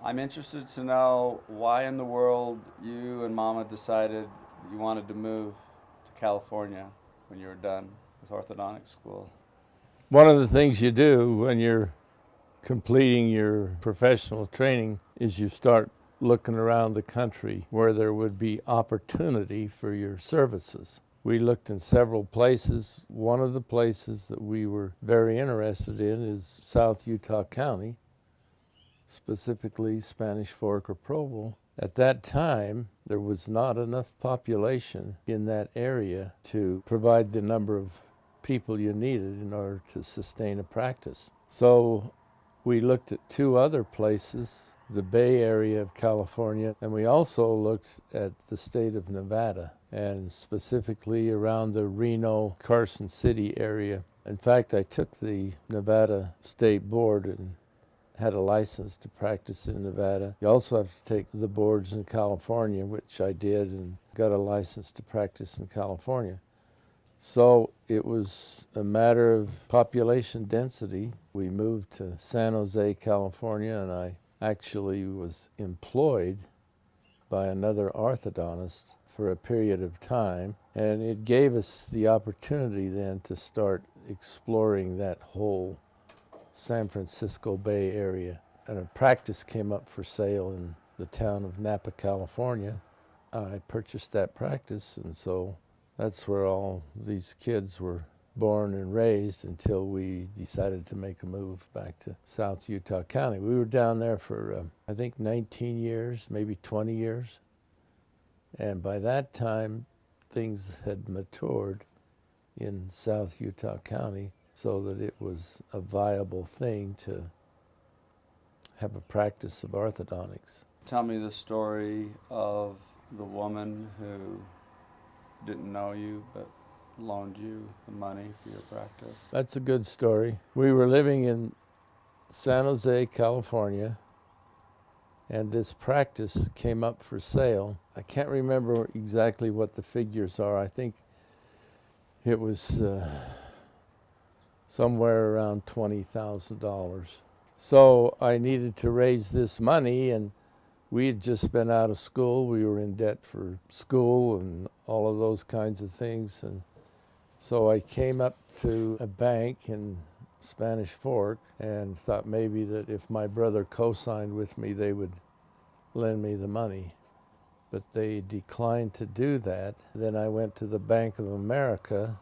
I'm interested to know why in the world you and Mama decided you wanted to move to California when you were done with orthodontic school. One of the things you do when you're completing your professional training is you start looking around the country where there would be opportunity for your services. We looked in several places. One of the places that we were very interested in is South Utah County, specifically Spanish Fork or Provo. At that time, there was not enough population in that area to provide the number of people you needed in order to sustain a practice. So we looked at two other places, the Bay Area of California, and we also looked at the state of Nevada, and specifically around the Reno, Carson City area. In fact, I took the Nevada State Board and had a license to practice in Nevada. You also have to take the boards in California, which I did, and got a license to practice in California. So it was a matter of population density. We moved to San Jose, California, and I actually was employed by another orthodontist for a period of time. And it gave us the opportunity then to start exploring that whole San Francisco Bay Area. And a practice came up for sale in the town of Napa, California. I purchased that practice, and so that's where all these kids were born and raised until we decided to make a move back to South Utah County. We were down there for, I think, 19 years, maybe 20 years. And by that time, things had matured in South Utah County so that it was a viable thing to have a practice of orthodontics. Tell me the story of the woman who didn't know you but loaned you the money for your practice. That's a good story. We were living in San Jose, California, and this practice came up for sale. I can't remember exactly what the figures are. I think it was somewhere around $20,000. So I needed to raise this money, and we had just been out of school. We were in debt for school and all of those kinds of things. And so I came up to a bank in Spanish Fork and thought maybe that if my brother co-signed with me, they would lend me the money. But they declined to do that. Then I went to the Bank of America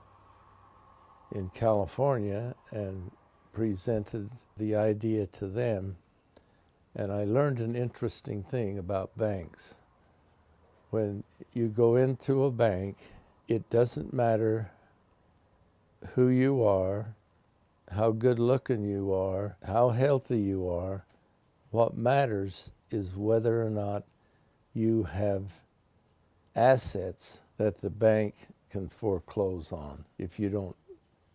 in California and presented the idea to them. And I learned an interesting thing about banks. When you go into a bank, it doesn't matter who you are, how good looking you are, how healthy you are. What matters is whether or not you have assets that the bank can foreclose on if you don't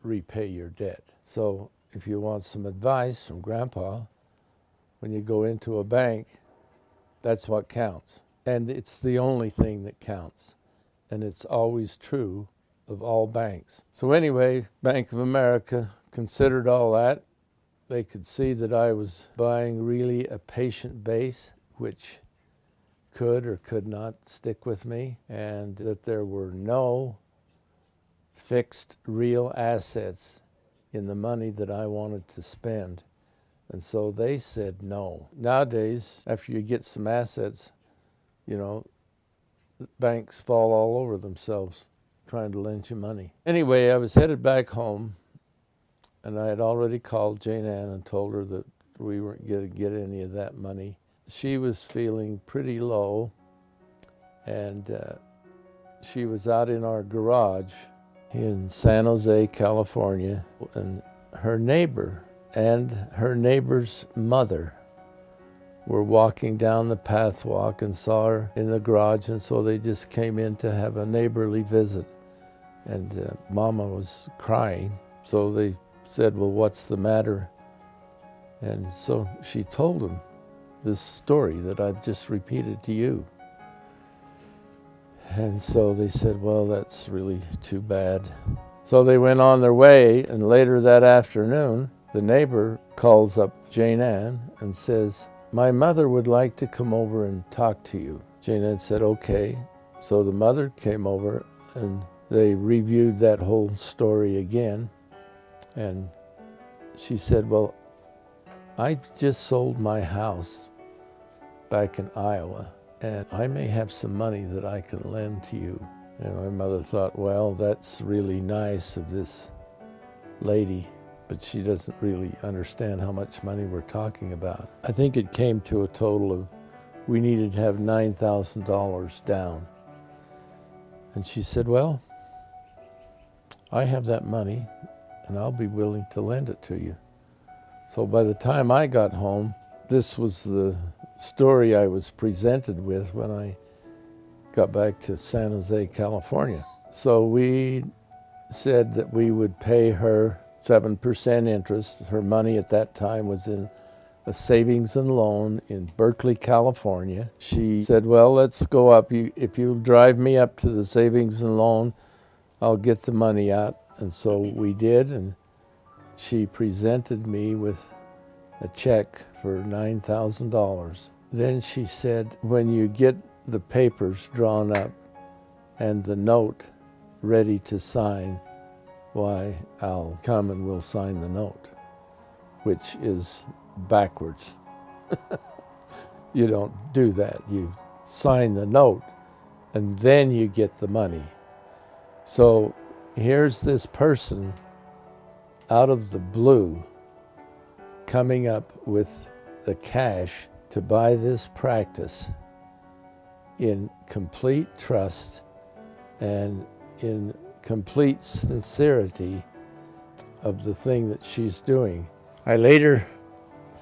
repay your debt. So if you want some advice from Grandpa, when you go into a bank, that's what counts. And it's the only thing that counts. And it's always true of all banks. So anyway, Bank of America considered all that. They could see that I was buying really a patient base, which could or could not stick with me, and that there were no fixed real assets in the money that I wanted to spend. And so they said no. Nowadays, after you get some assets, banks fall all over themselves trying to lend you money. Anyway, I was headed back home, and I had already called Jane Ann and told her that we weren't going to get any of that money. She was feeling pretty low, and she was out in our garage in San Jose, California, and her neighbor and her neighbor's mother were walking down the pathwalk and saw her in the garage, and so they just came in to have a neighborly visit. And Mama was crying, so they said, well, what's the matter? And so she told them this story that I've just repeated to you. And so they said, well, that's really too bad. So they went on their way, and later that afternoon, the neighbor calls up Jane Ann and says, my mother would like to come over and talk to you. Jeanette said, okay. So the mother came over and they reviewed that whole story again. And she said, well, I just sold my house back in Iowa, and I may have some money that I can lend to you. And my mother thought, well, that's really nice of this lady, but she doesn't really understand how much money we're talking about. I think it came to a total of, we needed to have $9,000 down. And she said, well, I have that money, and I'll be willing to lend it to you. So by the time I got home, this was the story I was presented with when I got back to San Jose, California. So we said that we would pay her 7% interest. Her money at that time was in a savings and loan in Berkeley, California. She said, well, let's go up. If you drive me up to the savings and loan, I'll get the money out. And so we did, and she presented me with a check for $9,000. Then she said, when you get the papers drawn up and the note ready to sign, why, I'll come and we'll sign the note, which is backwards. You don't do that. You sign the note and then you get the money. So here's this person out of the blue coming up with the cash to buy this practice in complete trust and in complete sincerity of the thing that she's doing. I later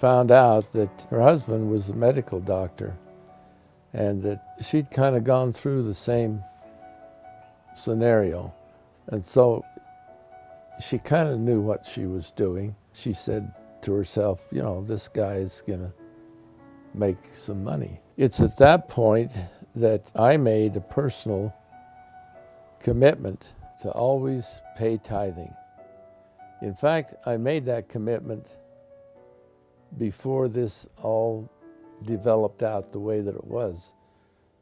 found out that her husband was a medical doctor and that she'd kind of gone through the same scenario. And so she kind of knew what she was doing. She said to herself, you know, this guy is gonna make some money. It's at that point that I made a personal commitment to always pay tithing. In fact, I made that commitment before this all developed out the way that it was.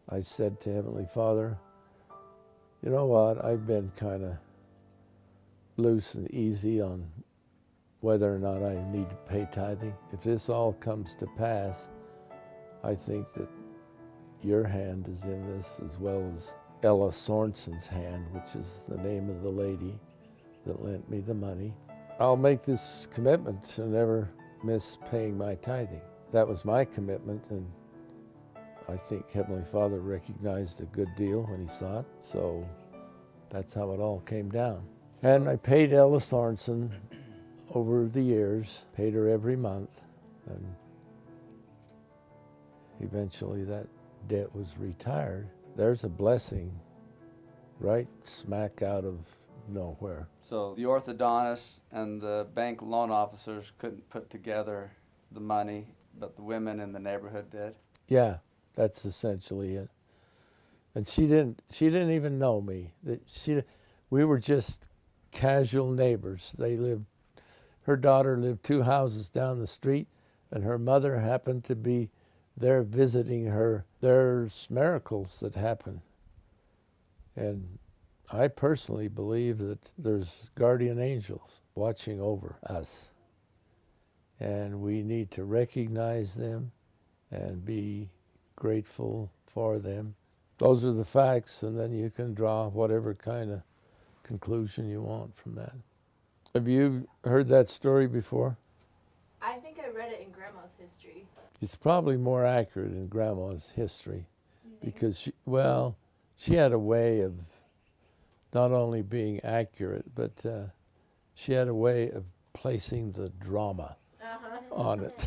I said to Heavenly Father, you know what, I've been kind of loose and easy on whether or not I need to pay tithing. If this all comes to pass, I think that your hand is in this, as well as Ella Sorensen's hand, which is the name of the lady that lent me the money. I'll make this commitment to never miss paying my tithing. That was my commitment, and I think Heavenly Father recognized a good deal when he saw it, so that's how it all came down. And I paid Ella Sorensen over the years, paid her every month, and eventually that debt was retired. There's a blessing right smack out of nowhere. So the orthodontist and the bank loan officers couldn't put together the money, but the women in the neighborhood did? Yeah, that's essentially it. And she didn't even know me. We were just casual neighbors. Her daughter lived 2 houses down the street, and her mother happened to be there visiting her. There's miracles that happen. And I personally believe that there's guardian angels watching over us. And we need to recognize them and be grateful for them. Those are the facts, and then you can draw whatever kind of conclusion you want from that. Have you heard that story before? I think I read it in Grandma's history. It's probably more accurate in Grandma's history because, she had a way of not only being accurate, but she had a way of placing the drama on it.